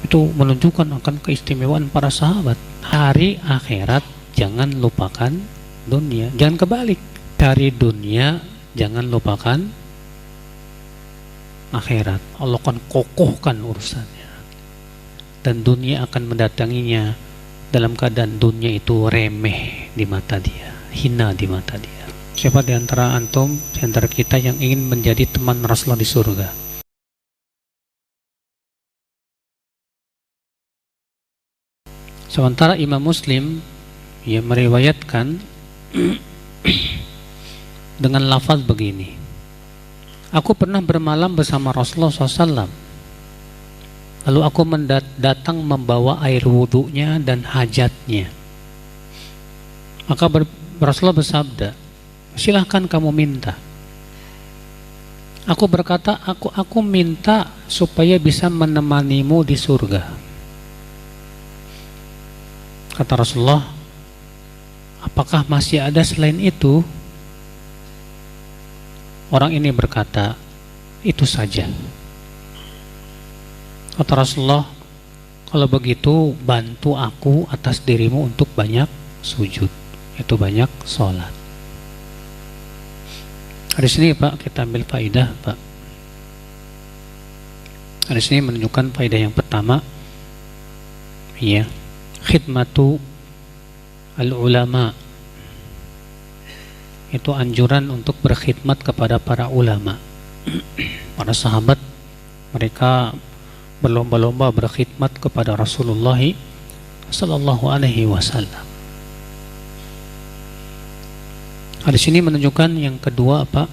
Itu menunjukkan akan keistimewaan para sahabat. Hari akhirat jangan lupakan dunia. Jangan kebalik. Cari dunia, jangan lupakan akhirat. Allah akan kokohkan urusannya. Dan dunia akan mendatanginya dalam keadaan dunia itu remeh di mata dia, hina di mata dia. Siapa di antara antum, di antara kita yang ingin menjadi teman Rasulullah di surga? Sementara Imam Muslim meriwayatkan dengan lafaz begini, aku pernah bermalam bersama Rasulullah SAW, lalu aku datang membawa air wudhunya dan hajatnya. Maka Rasulullah bersabda, silahkan kamu minta. Aku berkata, aku minta supaya bisa menemanimu di surga. Kata Rasulullah, apakah masih ada selain itu? Orang ini berkata, itu saja. Kata Rasulullah, kalau begitu bantu aku atas dirimu untuk banyak sujud, itu banyak sholat. Hadis ini Pak, kita ambil faidah Pak. Hadis ini menunjukkan faidah yang pertama, khidmatu al-ulama, itu anjuran untuk berkhidmat kepada para ulama. Para sahabat mereka berlomba-lomba berkhidmat kepada Rasulullah sallallahu alaihi wasallam. Hadis ini menunjukkan yang kedua apa?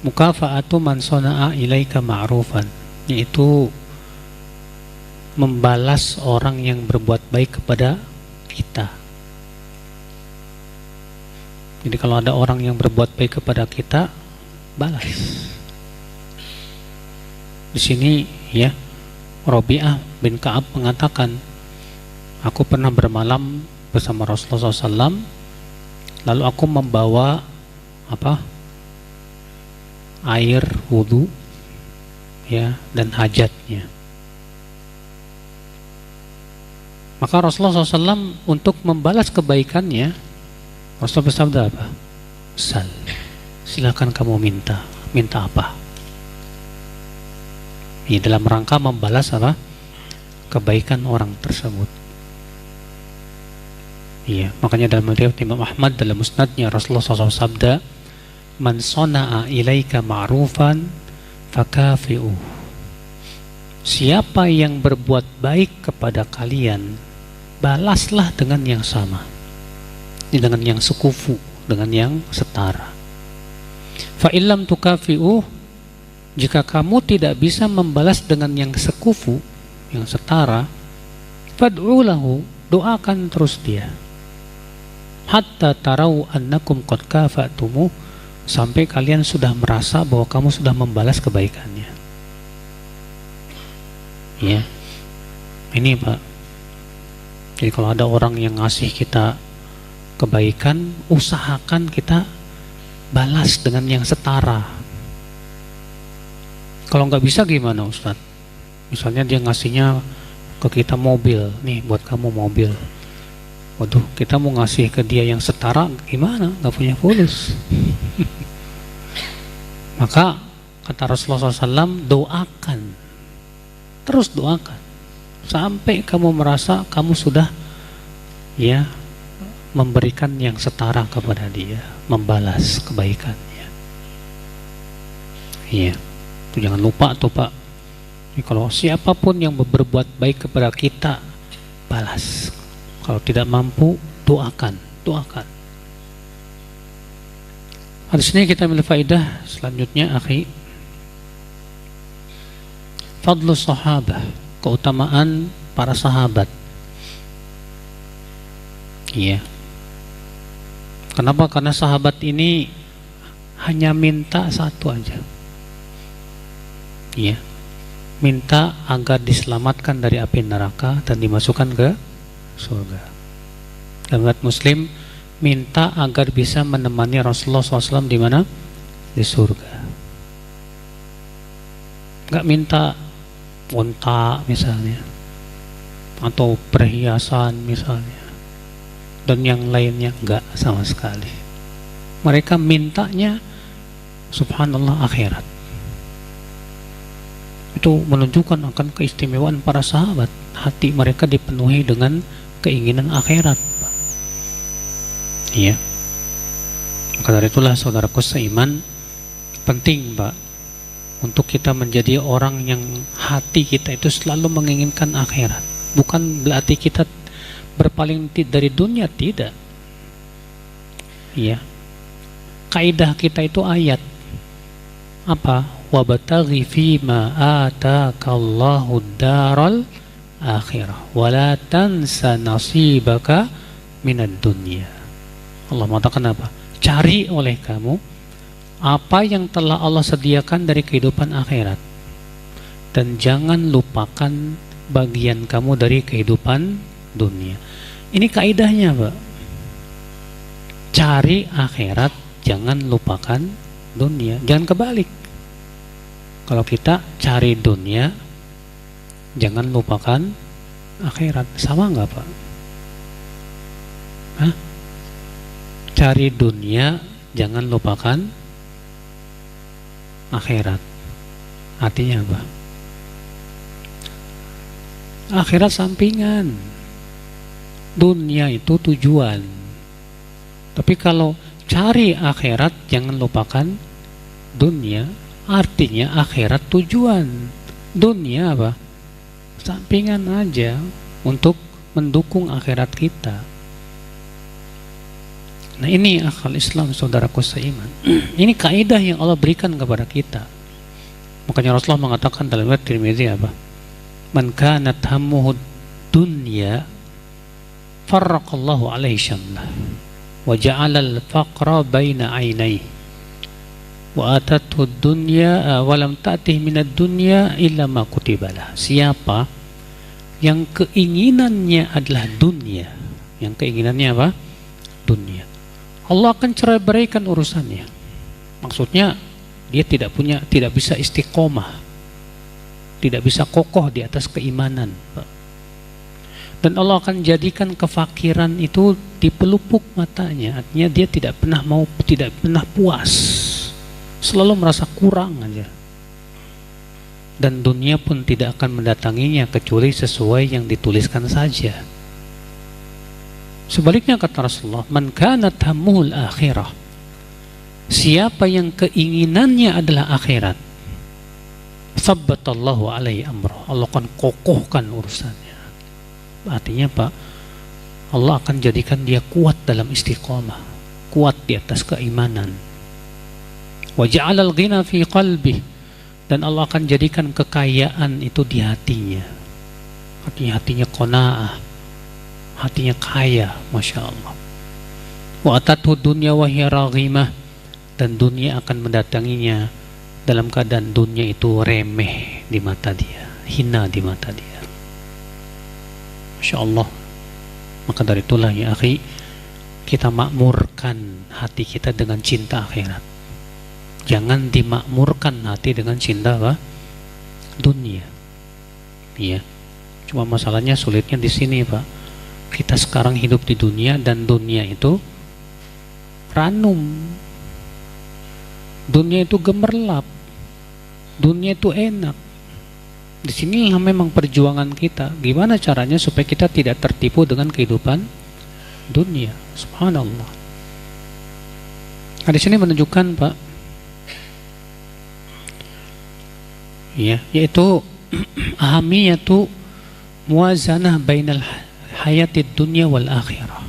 Mukafa'atu man sana'a ilaika ma'rufan, yaitu membalas orang yang berbuat baik kepada kita. Jadi kalau ada orang yang berbuat baik kepada kita, balas. Di sini Rabi'ah bin Ka'ab mengatakan, aku pernah bermalam bersama Rasulullah SAW, lalu aku membawa air wudhu dan hajatnya. Maka Rasulullah SAW untuk membalas kebaikannya, Rasulullah bersabda apa? Sal, silakan kamu minta. Minta apa? Ini dalam rangka membalas apa? Kebaikan orang tersebut. Makanya dalam riwayat Imam Ahmad dalam musnadnya, Rasulullah SAW sabda, man sana'a ilaika ma'rufan fakafi'u. Siapa yang berbuat baik kepada kalian, balaslah dengan yang sama, dengan yang sekufu, dengan yang setara. Fa illam tukafi'u, jika kamu tidak bisa membalas dengan yang sekufu, yang setara, fad'u lahu, doakan terus dia. Hatta tarau annakum qad kafa'tumu, sampai kalian sudah merasa bahwa kamu sudah membalas kebaikannya. Ini Pak. Jadi kalau ada orang yang ngasih kita kebaikan, usahakan kita balas dengan yang setara. Kalau nggak bisa gimana Ustadz? Misalnya dia ngasihnya ke kita mobil, nih buat kamu mobil. Waduh, kita mau ngasih ke dia yang setara, gimana? Nggak punya fulus. Maka kata Rasulullah SAW, doakan, terus doakan sampai kamu merasa kamu sudah memberikan yang setara kepada dia, membalas kebaikannya. Itu jangan lupa tuh Pak. Kalau siapapun yang berbuat baik kepada kita, balas. Kalau tidak mampu, doakan. Hadis ini kita ambil faedah selanjutnya, akhi. Fadlu sahabah, keutamaan para sahabat. Kenapa? Karena sahabat ini hanya minta satu aja. Minta agar diselamatkan dari api neraka dan dimasukkan ke surga. Dan umat Muslim minta agar bisa menemani Rasulullah SAW di mana? Di surga. nggak minta unta misalnya, atau perhiasan misalnya, dan yang lainnya nggak sama sekali. Mereka mintanya subhanallah akhirat. Itu menunjukkan akan keistimewaan para sahabat. Hati mereka dipenuhi dengan keinginan akhirat. Iya. Maka dari itulah saudaraku seiman, penting Pak untuk kita menjadi orang yang hati kita itu selalu menginginkan akhirat. Bukan berarti kita berpaling dari dunia, tidak. Iya. Kaidah kita itu ayat apa? Wabtaghi fima atakallahu daral akhirah wala tansa nasibaka minad dunya. Allah mengatakan apa? Cari oleh kamu apa yang telah Allah sediakan dari kehidupan akhirat, dan jangan lupakan bagian kamu dari kehidupan dunia. Ini kaidahnya Pak. Cari akhirat, jangan lupakan dunia. Jangan kebalik. Kalau kita cari dunia, jangan lupakan akhirat. Sama nggak Pak? Hah? Cari dunia, jangan lupakan akhirat. Artinya apa? Akhirat sampingan, dunia itu tujuan. Tapi kalau cari akhirat jangan lupakan dunia, artinya akhirat tujuan, dunia apa? Sampingan aja untuk mendukung akhirat kita. Nah ini akal Islam saudaraku seiman. Ini kaidah yang Allah berikan kepada kita. Makanya Rasulullah mengatakan dalam riwayat Tirmidzi apa? Man kanat hammuhu dunya farraqallahu alaihi syamlah wa ja'ala al-faqra baina 'ainayhi wa atathu ad-dunya wa lam ta'tih min ad-dunya illa ma kutibalah. Siapa yang keinginannya adalah dunia, yang keinginannya apa? Dunia, Allah akan cerai-beraikan urusannya. Maksudnya dia tidak bisa istiqomah, tidak bisa kokoh di atas keimanan. Dan Allah akan jadikan kefakiran itu di pelupuk matanya. Artinya dia tidak pernah puas, selalu merasa kurang aja. Dan dunia pun tidak akan mendatanginya kecuali sesuai yang dituliskan saja. Sebaliknya kata Rasulullah, man kanat hammuhul akhirah, siapa yang keinginannya adalah akhirat, sabbatallahu alaihi amrah, Allah akan kokohkan urusannya. Artinya Pak, Allah akan jadikan dia kuat dalam istiqomah, kuat di atas keimanan. Wa ja'alal ghina fi qalbi, dan Allah akan jadikan kekayaan itu di hatinya. Artinya hatinya qanaah, hatinya kaya, Masya Allah. Wa atathu dunya wa hiya raghimah, dan dunia akan mendatanginya dalam keadaan dunia itu remeh di mata dia, hina di mata dia. Masya Allah. Maka dari itulah ya akhi, kita makmurkan hati kita dengan cinta akhirat. Jangan dimakmurkan hati dengan cinta apa? Dunia. Iya. Cuma masalahnya sulitnya di sini Pak. Kita sekarang hidup di dunia, dan dunia itu ranum, dunia itu gemerlap, dunia itu enak. Di sinilah memang perjuangan kita. Gimana caranya supaya kita tidak tertipu dengan kehidupan dunia? Subhanallah. Nah, di sini menunjukkan Pak, ya, yaitu ahamiyatu muwazanah bainal hayatid dunya wal akhirah.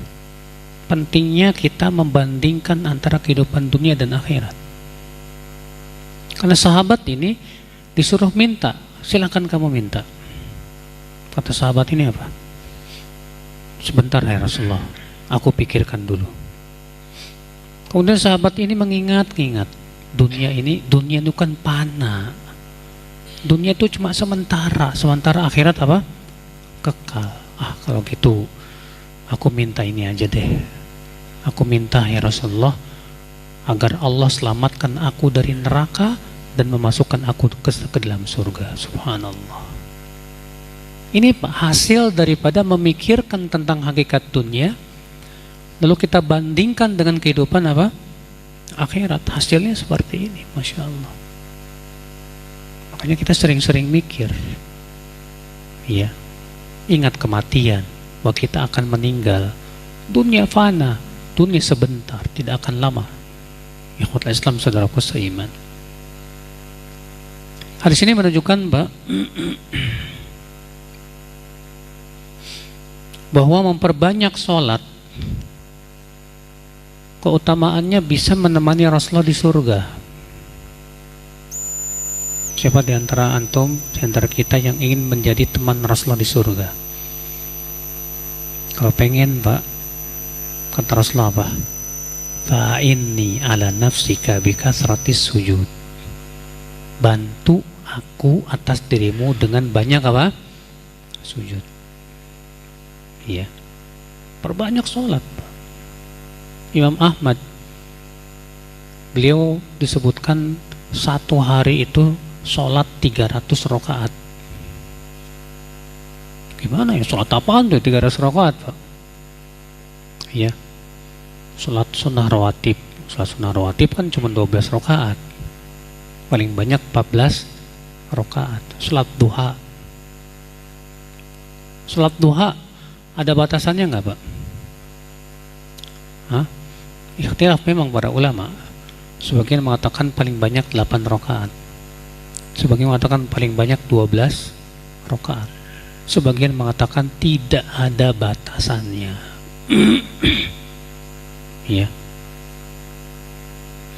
Pentingnya kita membandingkan antara kehidupan dunia dan akhirat. Karena sahabat ini disuruh minta, silakan kamu minta. Kata sahabat ini apa? Sebentar ya Rasulullah, aku pikirkan dulu. Kemudian sahabat ini mengingat-ingat, dunia itu kan fana. Dunia itu cuma sementara akhirat apa? Kekal. Kalau gitu aku minta ini aja deh. Aku minta ya Rasulullah agar Allah selamatkan aku dari neraka dan memasukkan aku ke dalam surga. Subhanallah. Ini Pak, hasil daripada memikirkan tentang hakikat dunia, lalu kita bandingkan dengan kehidupan apa? Akhirat. Hasilnya seperti ini, Masya Allah. Makanya kita sering-sering mikir, ya, ingat kematian, bahwa kita akan meninggal. Dunia fana, dunia sebentar, tidak akan lama. Ikhwatul Islam, saudaraku seiman. Hadis ini menunjukkan bahwa memperbanyak sholat keutamaannya bisa menemani Rasulullah di surga. Siapa di antara antum, di antara kita yang ingin menjadi teman Rasulullah di surga? Kalau pengen Pak, kata Rasulullah apa? Fa'inni ala nafsika bikasratis sujud. Bantu aku atas dirimu dengan banyak apa? Sujud. Iya. Perbanyak sholat. Imam Ahmad, beliau disebutkan satu hari itu sholat 300 rakaat. Gimana ya, sholat apaan tuh 300 rakaat Pak? Iya. Sholat sunnah rawatib. Sholat sunnah rawatib kan cuma 12 rakaat. Paling banyak 14 rakaat. Sholat duha. Sholat duha ada batasannya nggak Pak? Hah? Ikhtilaf memang para ulama. Sebagian mengatakan paling banyak 8 rakaat. Sebagian mengatakan paling banyak 12 rakaat. Sebagian mengatakan tidak ada batasannya. Ya.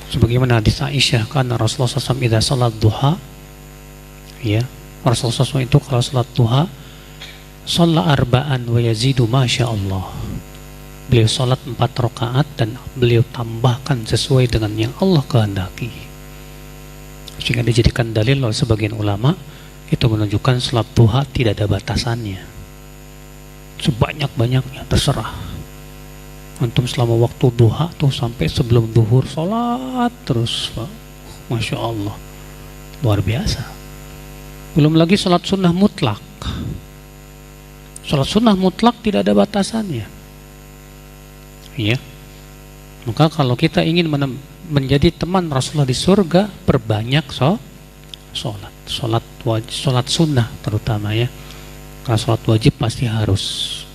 Sebagaimana hadis Aisyah, karena Rasulullah SAW idza salat duha, ya, Rasulullah SAW itu kalau salat duha, shalla arba'an wa yazidu masya Allah. Beliau salat 4 rakaat dan beliau tambahkan sesuai dengan yang Allah kehendaki. Sehingga dijadikan dalil oleh sebagian ulama, itu menunjukkan salat duha tidak ada batasannya. Sebanyak-banyaknya terserah. Antum selama waktu duha tuh sampai sebelum duhur sholat terus Pak. Masya Allah, luar biasa. Belum lagi sholat sunnah mutlak. Sholat sunnah mutlak tidak ada batasannya. Ya. Maka kalau kita ingin menjadi teman Rasulullah di surga, perbanyak sholat. Sholat sunnah terutama ya. Kalau sholat wajib pasti harus.